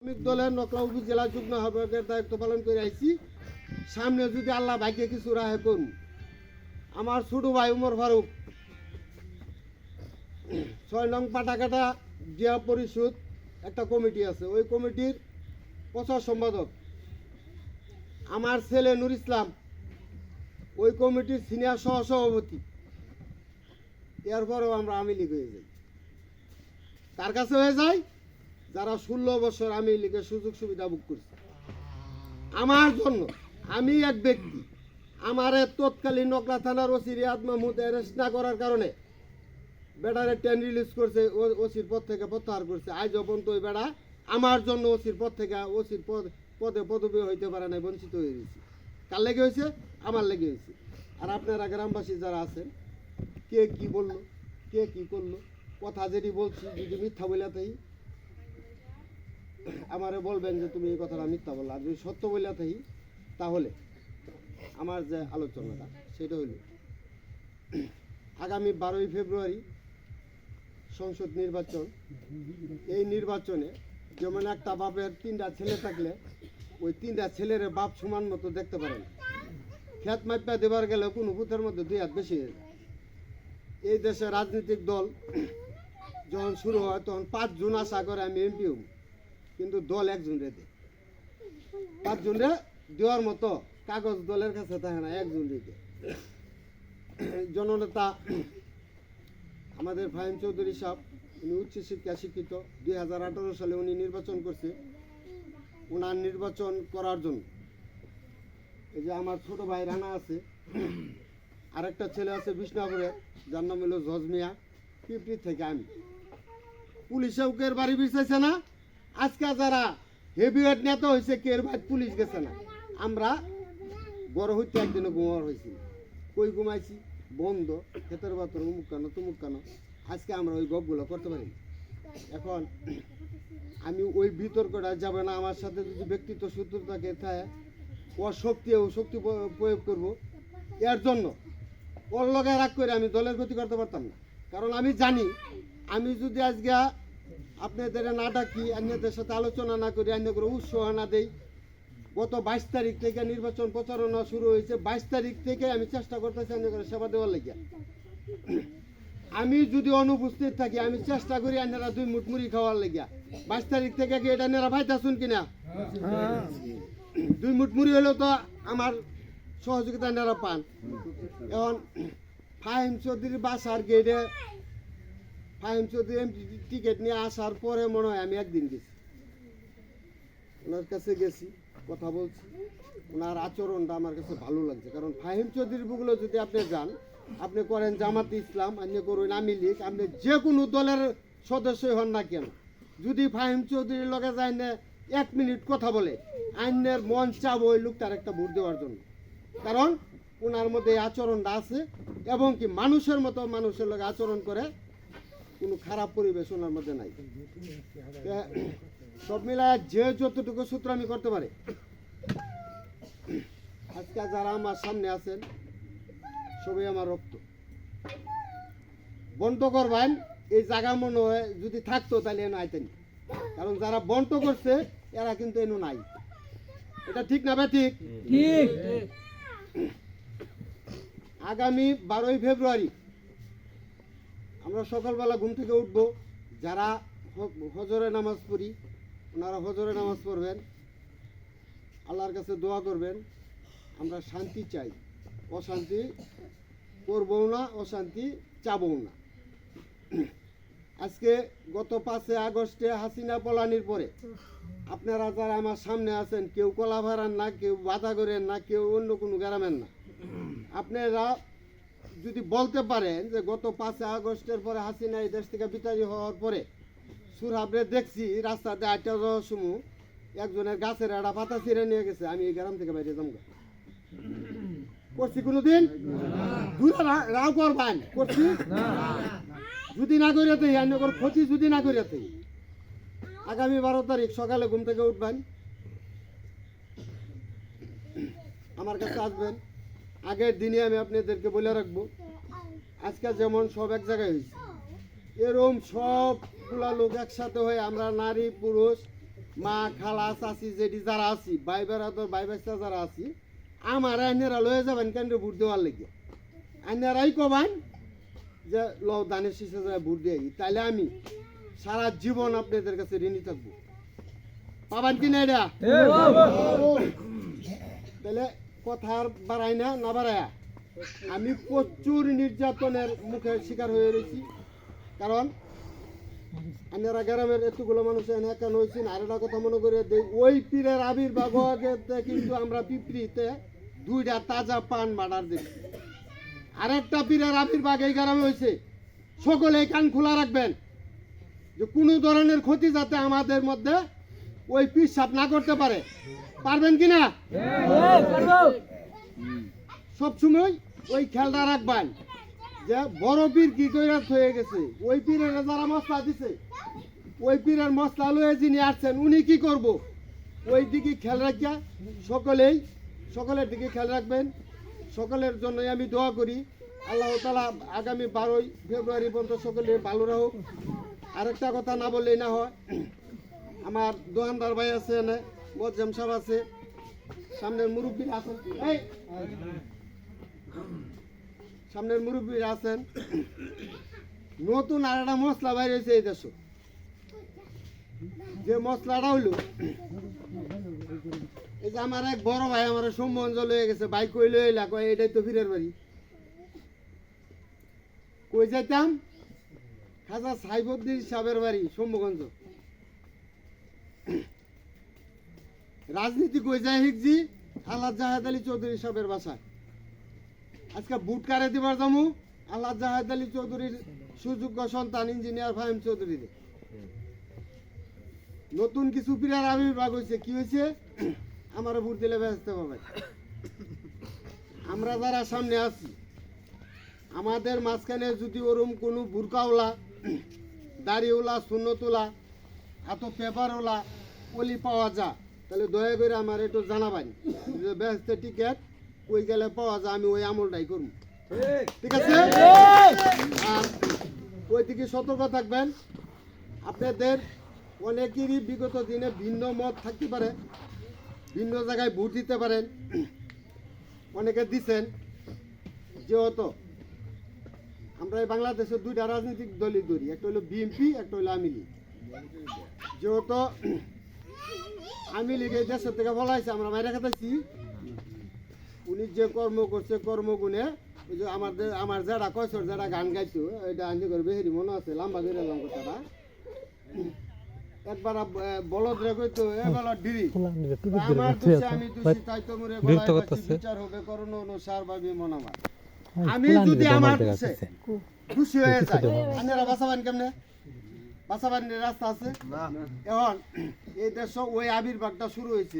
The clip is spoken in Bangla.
শ্রমিক দলের নকলা উপজেলা যুগ্ম আহ্বায়কের দায়িত্ব পালন করে আইছি। সামনে যদি আল্লাহ ভাগ্যে কিছু রাহে করুন, আমার ছোট ভাই উমর ফারুক ৬ নং পাটাকাটা জিয়া পরিষদ একটা কমিটি আছে, ওই কমিটির প্রচার সম্পাদক। আমার ছেলে নুর ইসলাম ওই কমিটির সিনিয়র সহসভাপতি। এরপরেও আমরা আওয়ামী লীগ হয়ে যাই। তার কাছে হয়ে যায় যারা 16 বছর আওয়ামী লীগের সুযোগ সুবিধা ভোগ করছে। আমার জন্য আমি এক ব্যক্তি, আমার তৎকালীন নকলা থানার ওসি রিয়াদ মাহমুদ অ্যারেস্ট না করার কারণে বেড়ারে ট্রেন রিলিজ করছে, ওসির পদ থেকে প্রত্যাহার করছে। আজ পর্যন্ত ওই বেড়া আমার জন্য ওসির পদ থেকে ওসির পদে পদবী হইতে পারে না, বঞ্চিত হয়ে গেছি। কার লেগে হয়েছে? আমার লেগে হয়েছে। আর আপনারা গ্রামবাসী যারা আছেন, কে কি বললো, কে কি করলো, কথা যেটি বলছি যদি মিথ্যা বলে তাই আমারে বলবেন যে তুমি এই কথাটা মিথ্যা বললা। আর যদি সত্য বলে তাই তাহলে আমার যে আলোচনাটা সেটা হইল আগামী 12ই ফেব্রুয়ারি সংসদ নির্বাচন। এই নির্বাচনে যেমন একটা বাপের 3টা ছেলে থাকলে ওই 3টা ছেলের বাপ সমান মতো দেখতে পারেন। খেত মাইপা দেবার গেলে কোনো ভূতের মধ্যে 2 হাত বেশি হয়ে যায়। এই দেশে রাজনৈতিক দল যখন শুরু হয় তখন 5 জন আশা করে আমি এমপি হব, কিন্তু দল একজন রে দেয়। 5 জনরে দেওয়ার মতো কাগজ দলের কাছে থাকে না, একজন রেখে। জননেতা আমাদের ফাহিম চৌধুরী সাহেব, উনি উচ্চশিক্ষা শিক্ষিত। 2018 সালে উনি নির্বাচন করছে। ওনার নির্বাচন করার জন্য এই যে আমার ছোট ভাই রানা আছে, আরেকটা ছেলে আছে বিষ্ণুপুরে, যার নাম হলো জজমিয়া, পিপড়ি থেকে আমি। পুলিশেও কের বাড়ি বিচাইছে না। আজকে যারা হেভিওয়েট নেতা হয়েছে কের বাড়ি পুলিশ গেছে না। আমরা বড় হইতে একদিনে ঘুমার হয়েছি, কই ঘুমাইছি বন্ধ, ক্ষেতের বাতর উমুক কেন তুমুক কেন। আজকে আমরা ওই গপগুলো করতে পারি। এখন আমি ওই বিতর্কটা যাবে না। আমার সাথে যদি ব্যক্তিত্ব শত্রুতাকে থাকে, ওর শক্তি ও শক্তি প্রয়োগ করব, এর জন্য ওর লগে রাগ করে আমি দলের ক্ষতি করতে পারতাম না। কারণ আমি জানি আমি যদি আজকে আপনাদের না ডাকি, অন্যদের সাথে আলোচনা না করি, অন্য করে উৎসাহ না দেই। গত 22 তারিখ থেকে নির্বাচন প্রচারণা শুরু হয়েছে। 22 তারিখ থেকে আমি চেষ্টা করতেছি অন্য করে সেবা দেওয়ার লেগে। আমি যদি অনুপস্থিত থাকি, আমি চেষ্টা করি আপনারা 2 মুঠ মুড়ি খাওয়ার লেগে। 22 তারিখ থেকে কি এটা নেরা ভাইতাছুন কিনা? 2 মুঠ মুড়ি হলেও তো আমার সহযোগিতা নেরা পান। এখন ফাহিম চৌধুরীর বাসার গেটে ফাহিম চৌধুরী টিকিট নিয়ে আসার পরে মনে হয় আমি একদিন গেছি, ওনার কাছে গেছি, কথা বলছি। ওনার আচরণটা আমার কাছে ভালো লাগছে। কারণ ফাহিম চৌধুরীর বুকগুলো যদি আপনি যান, আপনি করেন জামাতে ইসলাম, আপনি করুন আওয়ামী লীগ, আপনি যে কোনো দলের সদস্যই হন না কেন, যদি ফাহিম চৌধুরীর লগে যায় না 1 মিনিট কথা বলে, আইনের মন চাবো ওই লোকটার একটা ভোট দেওয়ার জন্য। কারণ ওনার মধ্যে এই আচরণটা আছে, এবং কি মানুষের মতো মানুষের লগে আচরণ করে, কোনো খারাপ পরিবেশ ওনার মধ্যে নাই। সব মিলায় যে যতটুকু সূত্র আমি করতে পারি। আজকে যারা আমার সামনে আছেন সবই আমার রক্ত। বন্ধ করবেন এই জায়গা মনে হয় যদি থাকতো তাহলে এনে আইতেন। কারণ যারা বন্ধ করছে এরা কিন্তু এনে নাই। এটা ঠিক না? ঠিক। আগামী 12ই ফেব্রুয়ারি আমরা সকালবেলা ঘুম থেকে উঠবো। যারা হজরে নামাজ পড়ি ওনারা হজরে নামাজ পড়বেন, আল্লাহর কাছে দোয়া করবেন। আমরা শান্তি চাই, অশান্তি করবও না, অশান্তি চাবও না। আজকে গত 5 আগস্টে হাসিনা পলানির পরে আপনারা যারা আমার সামনে আছেন, কেউ কলা ভাড়ান না, কেউ বাধা করেন না, কেউ অন্য কোনো গ্রামের না। আপনারা যদি বলতে পারেন যে গত 5 আগস্টের পরে হাসিনা এই দেশ থেকে বিতাড়িত হওয়ার পরে সুরহাবরে দেখছি রাস্তাতে আটটা যাওয়ার সময় একজনের গাছের একটা পাতা ছিঁড়ে নিয়ে গেছে, আমি এই গ্রাম থেকে বাইরে যাবো করছি কোনোদিন? রাও করবেন করছি? যদি না করিয়াতে অন্যকর ক্ষতি যদি না করিয়াতে আগামী 12 তারিখ সকালে ঘুম থেকে উঠবেন, আমার কাছে আসবেন। আগের দিনে আমি আপনাদেরকে বলে রাখবো, আজকে যেমন সব এক জায়গায় হয়েছে, এরকম সবগুলা লোক একসাথে হয়ে আমরা নারী পুরুষ মা খালা চাচি যেটি যারা আছি ভাই বেড়াদর ভাই বাচ্চা যারা আছি আমার আইনেরা লয়ে যাবেন কেন্দ্রে ভোট দেওয়ার লেগে আইনেরাই কবান যে ল দানের শীষে যায় ভোট দিয়ে তাইলে আমি সারা জীবন আপনাদের কাছে ঋণী থাকবো পাবেন কি না এটা তাহলে কথা আর বাড়াই না বাড়ায়া আমি প্রচুর নির্যাতনের মুখে শিকার হয়ে রয়েছি কারণ আপনারা গ্রামের এতগুলো মানুষ একা হয়েছেন আর একটা কথা মনে করে দেই ওই পীরের আবির্ভাব কিন্তু আমরা পিঁপড়িতে 2টা তাজা পান মার্ডার দেখছি আরেকটা পীরের আবির্ভাব এই গ্রামে হয়েছে সকলে কান খোলা রাখবেন যে কোনো ধরনের ক্ষতি যাতে আমাদের মধ্যে ওই পীর সাপ না করতে পারে পারবেন কি না সবসময় ওই খেয়ালটা রাখবেন যে বড় পীর কি করে হয়ে গেছে ওই পীরের যারা মশলা দিছে ওই পীরের মশলা লয়ে যিনি আসছেন উনি কি করব ওই দিকে খেয়াল রাখিয়া সকলের দিকে খেয়াল রাখবেন সকলের জন্যই আমি দোয়া করি আল্লাহ তাআলা আগামী 12 ফেব্রুয়ারি পর্যন্ত সকলে ভালো রাখুক আরেকটা কথা না বললেই না হয় আমার দোকানদার ভাই আছে এনে মোয়াজ্জেম সাহেব আছে সামনের মুরব্বীরা আছেন সামনের মুরব্বীরা আছেন নতুন আর একটা মশলা বাইরে হয়েছে এই দেশ যে মশলাটা হইল এই যে আমার এক বড় ভাই আমার সম্বন্ধ লয়ে গেছে ভাই কই লয়ে এলা কয় এটাই তো ফিরের বাড়ি কই যাইতাম খাজা সাইবুদ্দিন সাহেবের বাড়ি শম্ভুগঞ্জ রাজনীতি কই যায় হিকজি আল্লাহ জাহেদ আলী চৌধুরী সাহেবের বাসায় আজকে বুট কারে দিবার যামু আল্লাহ জাহেদ আলী চৌধুরীর সুযোগ্য সন্তান ইঞ্জিনিয়ার ফাহিম চৌধুরী নতুন কিছু পীরের আবির্ভাব হয়েছে কি হয়েছে আমার ভোট দিলে ব্যস্ত পাবে আমরা যারা সামনে আছি আমাদের মাঝখানে যদি ওরম কোনো বুরকাওয়ালা দাড়িওয়ালা সুন্নতওয়ালা এত পেপারওয়ালা ওলি পাওয়া যায় তাহলে দয়া করে আমার একটু জানাবেন যে ব্যস্ত টিকিট ওই গেলে পাওয়া যায় আমি ওই আমলটাই করব ঠিক আছে আর ওই দিকে সতর্ক থাকবেন আপনাদের অনেকেরই বিগত দিনে ভিন্ন মত থাকতে পারে ভিন্ন জায়গায় ভোট দিতে পারেন অনেকে দিচ্ছেন যেহেতু আমরা এই বাংলাদেশে 2টা রাজনৈতিক দলই ধরি একটা হলো বিএনপি একটা হলো আওয়ামী লীগ যেহেতু আওয়ামী লীগ এই দেশের থেকে বলাইছে আমরা বাইরে খাতাইছি উনি যে কর্ম করছে কর্মগুণে ওই যে আমার যারা কয়সর যারা গান গাইছো এটা আনতে করবে হেরি মনে আছে লম্বা করে এলাম কথাটা একবার বলদ রে কইতো এ বলদ ডিরি আমার দোষে আমি দোষী তাই তো মরে বিচার হবে করণ অনুসার ভাবি মন আমার আমি যদি আমার দোষে খুশি হয়ে যায় আপনারা বাঁচাবেন কেমনে বাঁচাবার রাস্তা আছে না এখন এই দেশ ওই আবির্ভাবটা শুরু হয়েছে